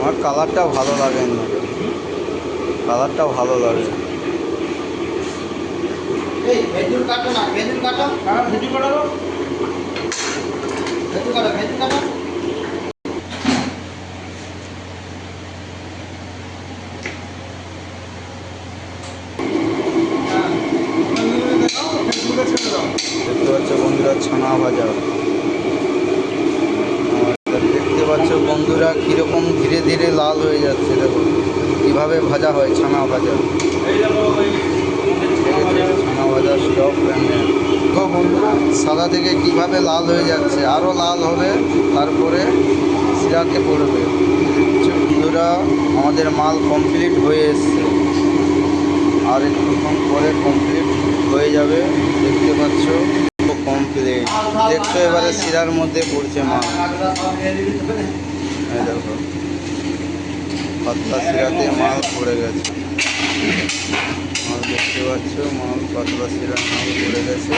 আমার কালারটা ভালো লাগেনি, কালারটা ভালো লাগে। ভেজুর কাটো না, ভেজুর কাটো, ভেজুর কাটো, ভেজুর কাটো, ভেজুর কাটো। দেখতে পাচ্ছ বন্ধুরা ছানা ভাজা, দেখতে পাচ্ছ বন্ধুরা কীরকম ধীরে ধীরে লাল হয়ে যাচ্ছে। দেখো কীভাবে ভাজা হয় ছানা ভাজা, ছানা ভাজা স্টক ব্র্যান্ডের। তো বন্ধুরা সাদা থেকে কীভাবে লাল হয়ে যাচ্ছে, আরও লাল হবে, তারপরে সিরাতে পড়বে। বন্ধুরা আমাদের মাল কমপ্লিট হয়ে এসছে, আর একটুক্ষণ পরে কমপ্লিট হয়ে যাবে। দেখতে পাচ্ছ কমপ্লিট, দেখছো এবারে শিরার মধ্যে পড়ছে মাল। এই দেখো পাতলা শিরাতে মাল পড়ে গেছে, মাল দেখতে পাচ্ছ, মাল পাতলা শিরার মাল পড়ে গেছে।